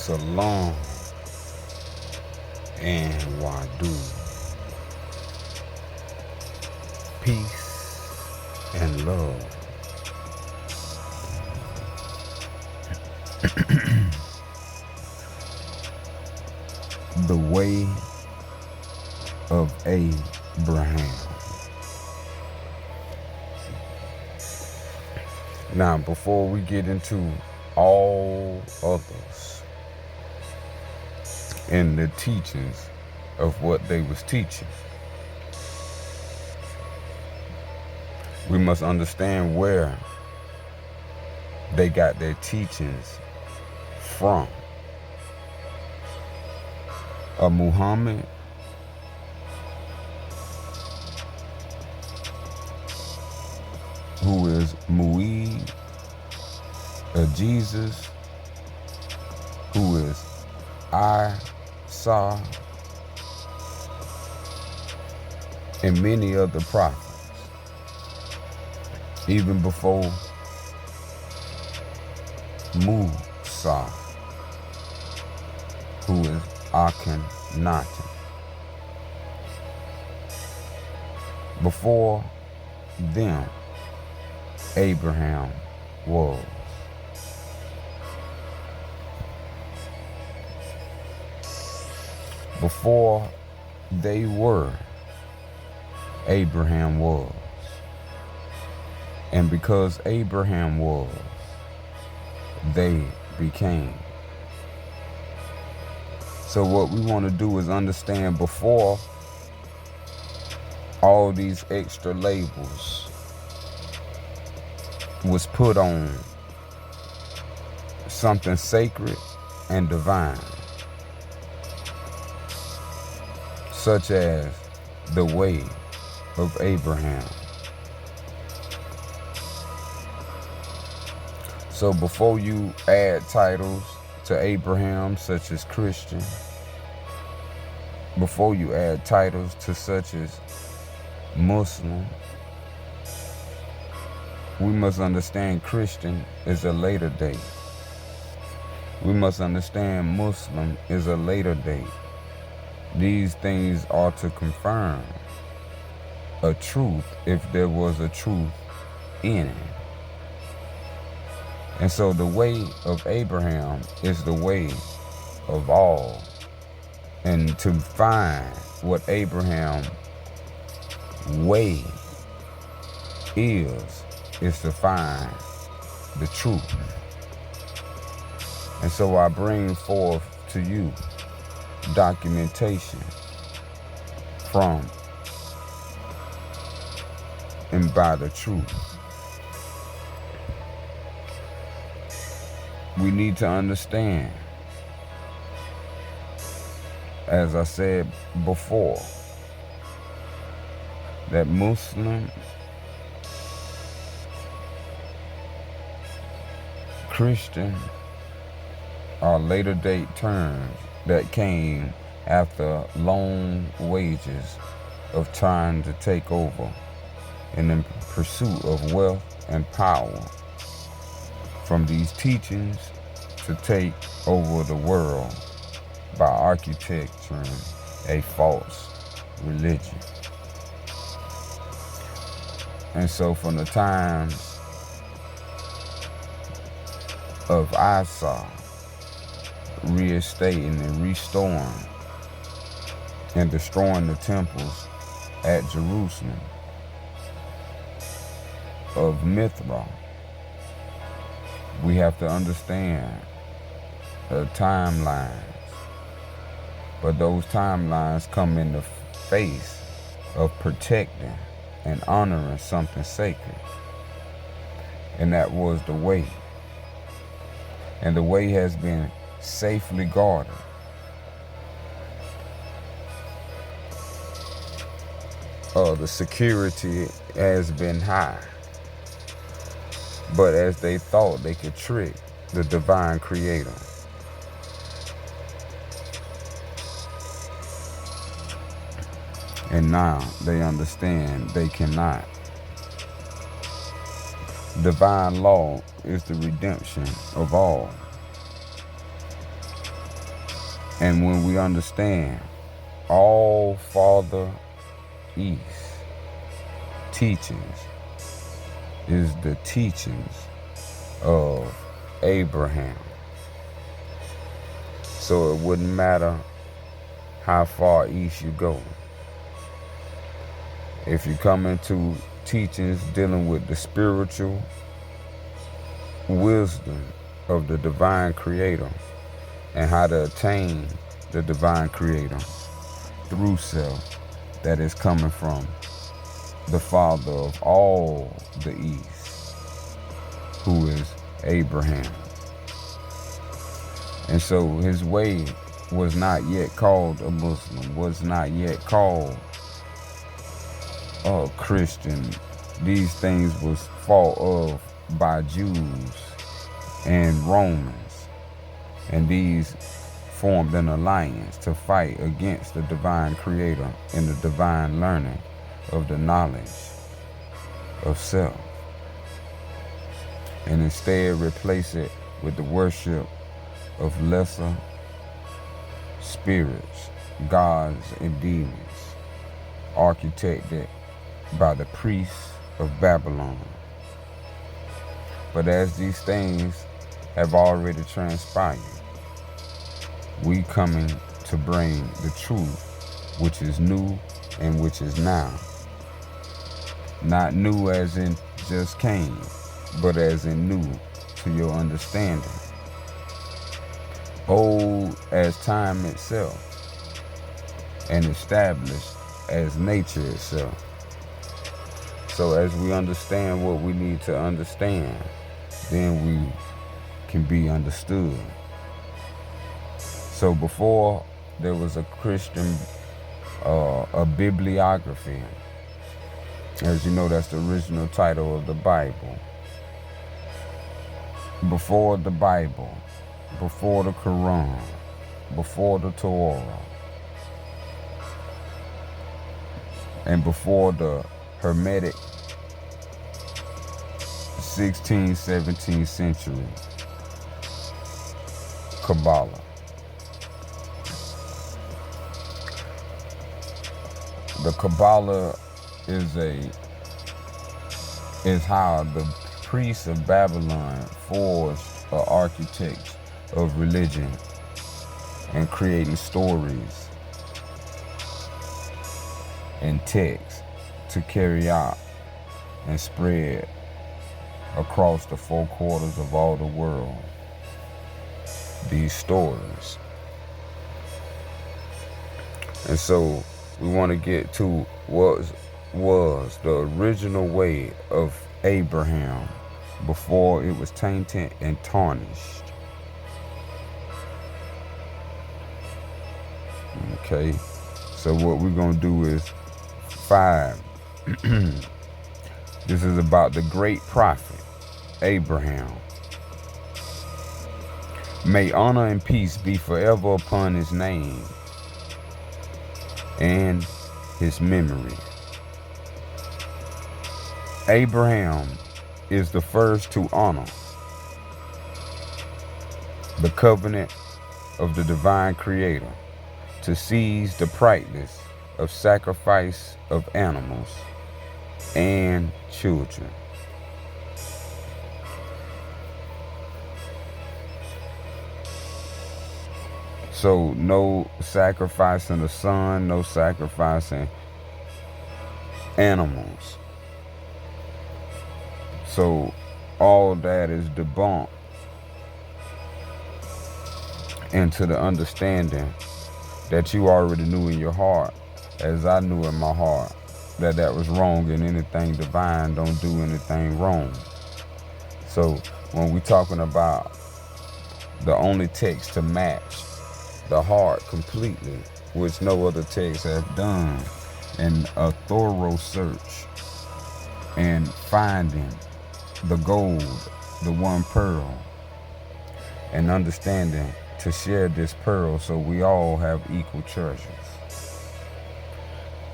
Salam and Wadu. Peace and love. The way of Abraham. Now, before we get into all others and the teachings of what they was teaching, we must understand where they got their teachings from. A Muhammad who is Mu'id, a Jesus who is Isa, and many other prophets, even before Musa, who is Akhenaten. Before them, Abraham was. Before they were, Abraham was. And because Abraham was, they became. So what we want to do is understand before all these extra labels was put on something sacred and divine, such as the way of Abraham. So before you add titles to Abraham, such as Christian, before you add titles to such as Muslim, we must understand Christian is a later date. We must understand Muslim is a later date. These things are to confirm a truth if there was a truth in it. And so the way of Abraham is the way of all. And to find what Abraham's way is to find the truth. And so I bring forth to you documentation from and by the truth. We need to understand, as I said before, that Muslim, Christian are later date terms that came after long wages of trying to take over and in pursuit of wealth and power from these teachings to take over the world by architecturing a false religion. And so from the times of Isa, reinstating and restoring and destroying the temples at Jerusalem, of Mithra, we have to understand the timelines. But those timelines come in the face of protecting and honoring something sacred. And that was the way. And the way has been safely guarded. The security has been high. But as they thought they could trick the divine creator. And now they understand they cannot. Divine law is the redemption of all. And when we understand all Father East teachings is the teachings of Abraham. So it wouldn't matter how far east you go. If you come into teachings dealing with the spiritual wisdom of the divine creator and how to attain the divine creator through self that is coming from the father of all the east, who is Abraham. And so his way was not yet called a Muslim, was not yet called a Christian. These things was fought of by Jews and Romans. And these formed an alliance to fight against the divine creator and the divine learning of the knowledge of self. And instead replace it with the worship of lesser spirits, gods, and demons, architected by the priests of Babylon. But as these things have already transpired, we coming to bring the truth, which is new and which is now. Not new as in just came, but as in new to your understanding. Old as time itself, and established as nature itself. So as we understand what we need to understand, then we can be understood. So before there was a Christian, a bibliography, as you know, that's the original title of the Bible. Before the Bible, before the Quran, before the Torah, and before the Hermetic 16th, 17th century Kabbalah. The Kabbalah is how the priests of Babylon forged an architecture of religion and creating stories and texts to carry out and spread across the four quarters of all the world these stories. And so we want to get to what was the original way of Abraham before it was tainted and tarnished. Okay, so what we're going to do is 5. This is about the great prophet Abraham. May honor and peace be forever upon his name and his memory. Abraham is the first to honor the covenant of the divine creator, to seize the practice of sacrifice of animals and children. So no sacrificing the son, no sacrificing animals. So all that is debunked into the understanding that you already knew in your heart, as I knew in my heart, that was wrong, and anything divine don't do anything wrong. So when we're talking about the only text to match the heart completely, which no other text have done, and a thorough search and finding the gold, the one pearl, and understanding to share this pearl so we all have equal treasures.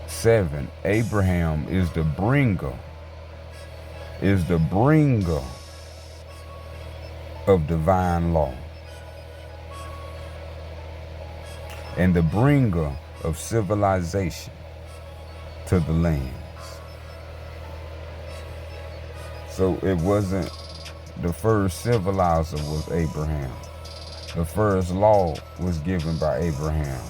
7, Abraham is the bringer of divine law. and the bringer of civilization to the lands. So it wasn't the first civilizer was Abraham. The first law was given by Abraham.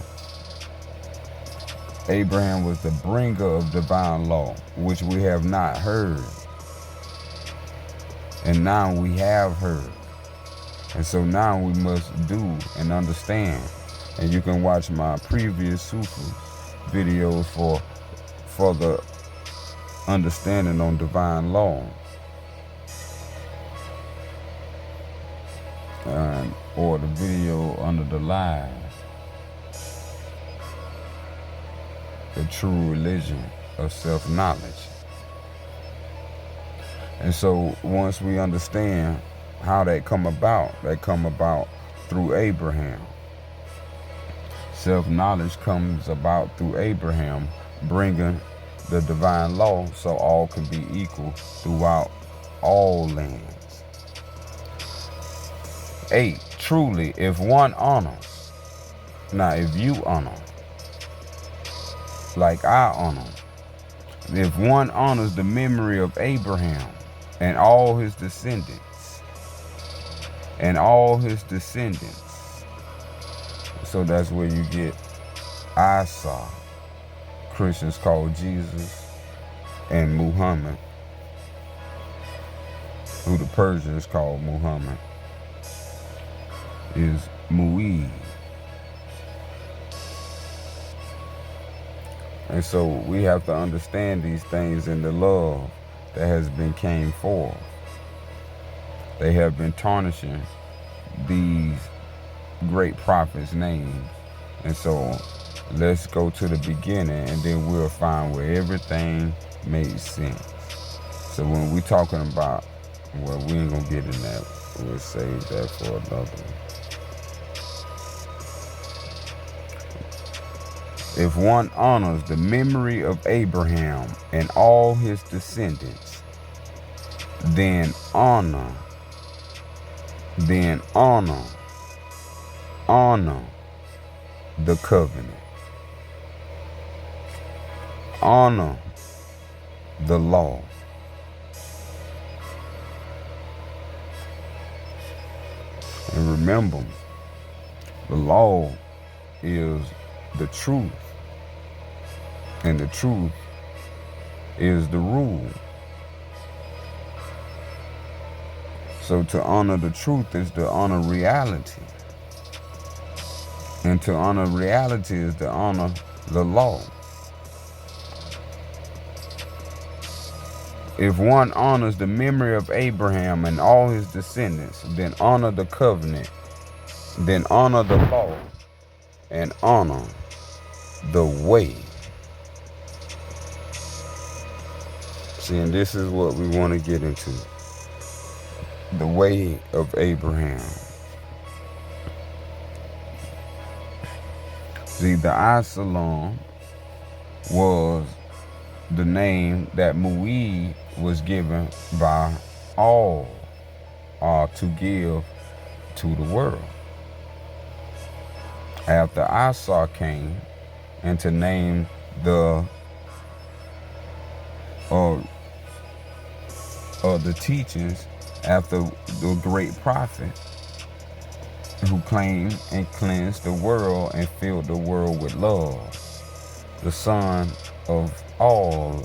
Abraham was the bringer of divine law, which we have not heard. And now we have heard. And so now we must do and understand. And you can watch my previous Sufi videos for further understanding on divine law. Or the video under the live. The true religion of self-knowledge. And so once we understand how that come about through Abraham. Self-knowledge comes about through Abraham bringing the divine law so all can be equal throughout all lands. 8. Truly, if one honors, now if you honor, like I honor, if one honors the memory of Abraham and all his descendants, so that's where you get Isa, Christians call Jesus, and Muhammad, who the Persians call Muhammad, is Mu'id. And so we have to understand these things in the love that has been came forth. They have been tarnishing these great prophets' names. And so let's go to the beginning and then we'll find where everything made sense. So when we're talking about, well, we ain't gonna get in that. We'll save that for another one. If one honors the memory of Abraham and all his descendants, then honor the covenant. Honor the law. And remember, the law is the truth. And the truth is the rule. So to honor the truth is to honor reality. And to honor reality is to honor the law. If one honors the memory of Abraham and all his descendants, then honor the covenant, then honor the law, and honor the way. See, and this is what we want to get into. The way of Abraham. See, the Isalam was the name that Mu'id was given by all to give to the world. After Isa came and to name the teachings after the great prophet who claimed and cleansed the world and filled the world with love, the son of all.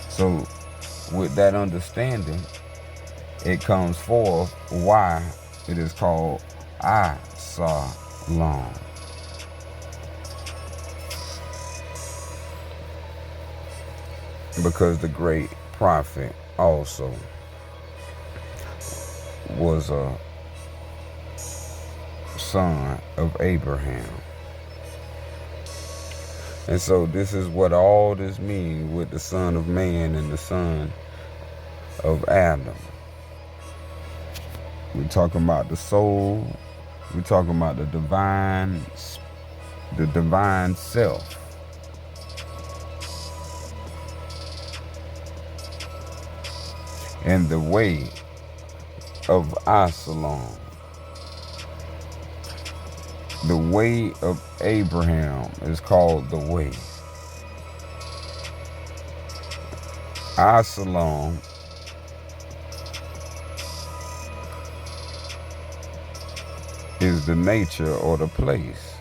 So with that understanding, it comes forth why it is called Isalam. Because the great prophet also was a son of Abraham. And so this is what all this means with the Son of Man and the son of Adam. We're talking about the soul. We're talking about the divine self. And the way of Isalam. The way of Abraham is called the way. Absalom is the nature or the place.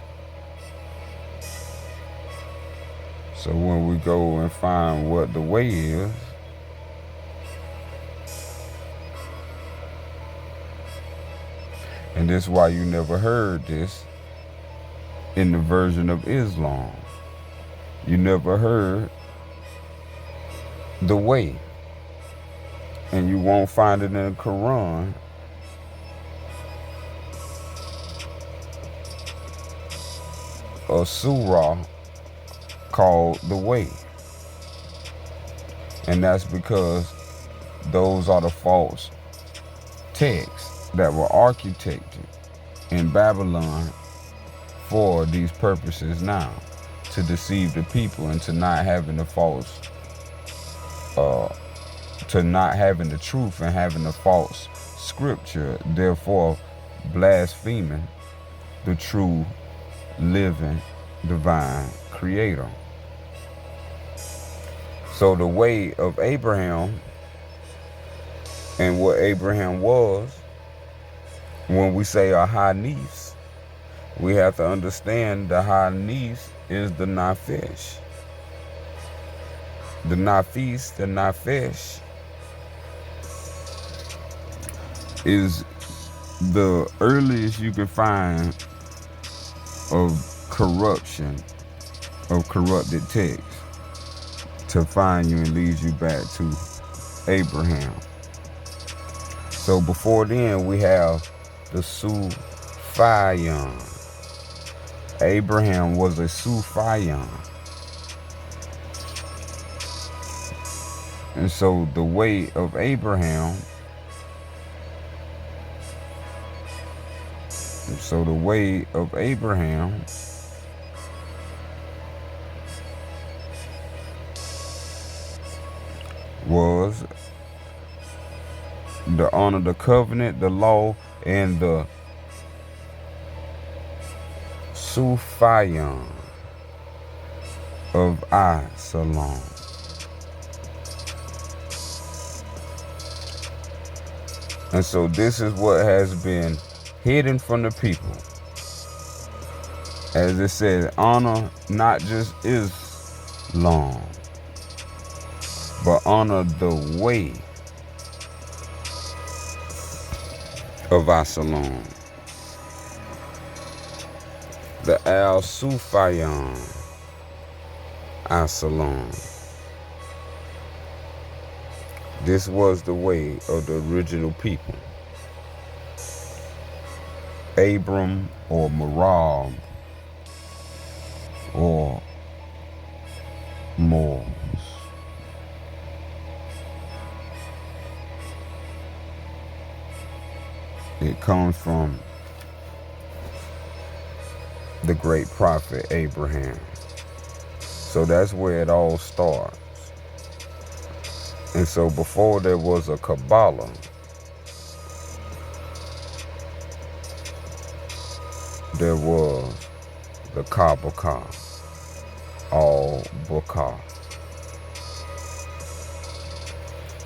So when we go and find what the way is, and this is why you never heard this in the version of Islam. You never heard the way. And you won't find it in the Quran. A surah called the way. And that's because those are the false texts that were architected in Babylon for these purposes now, to deceive the people into not having the false, to not having the truth and having the false scripture, therefore blaspheming the true, living, divine creator. So the way of Abraham and what Abraham was, when we say a Hanif, we have to understand the Hanif is the Nafesh. The Nafis, the Nafesh, is the earliest you can find of corruption, of corrupted text, to find you and leads you back to Abraham. So before then we have the Sufyan. Abraham was a Sufyan. And so the way of Abraham, was the honor, the covenant, the law, and the Sufyan of Absalom. And so this is what has been hidden from the people. As it said, honor not just Islam, but honor the way of Absalom. The Al-Sufyan Absalom. This was the way of the original people. Abram or Marab or Moors. It comes from the great prophet Abraham. So that's where it all starts. And so before there was a Kabbalah, there was the Kabbalah, al-Bukhar.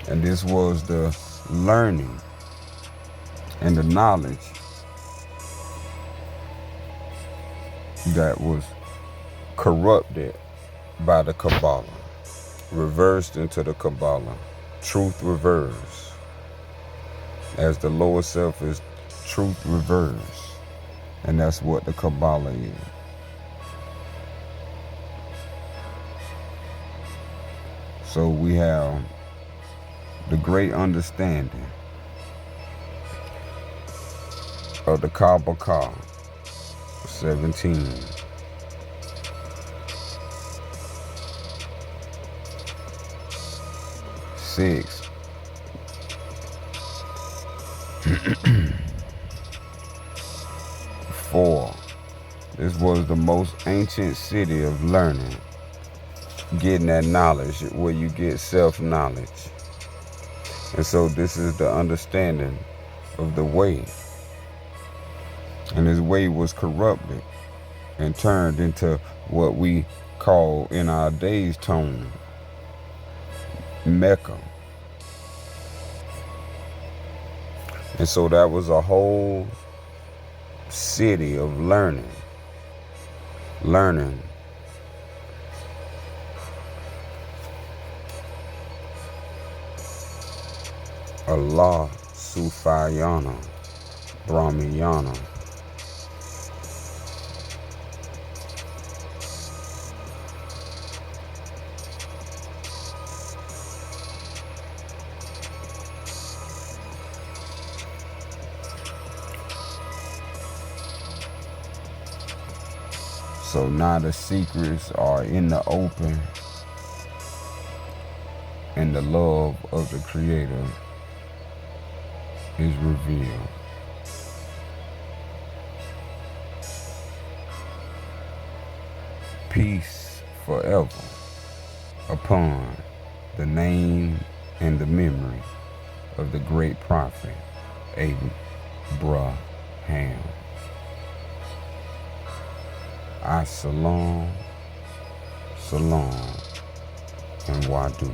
And this was the learning and the knowledge that was corrupted by the Kabbalah, reversed into the Kabbalah, truth reversed, as the lower self is truth reversed, and that's what the Kabbalah is. So we have the great understanding of the Kabbalah 17. Six. 4. This was the most ancient city of learning, getting that knowledge where you get self-knowledge. And so this is the understanding of the way. And his way was corrupted and turned into what we call in our days tone Mecca. And so that was a whole city of learning. Allah Sufayana Brahmiyana. So now the secrets are in the open, and the love of the Creator is revealed. Peace forever upon the name and the memory of the great prophet Abraham. As-salam, salam, and wadu.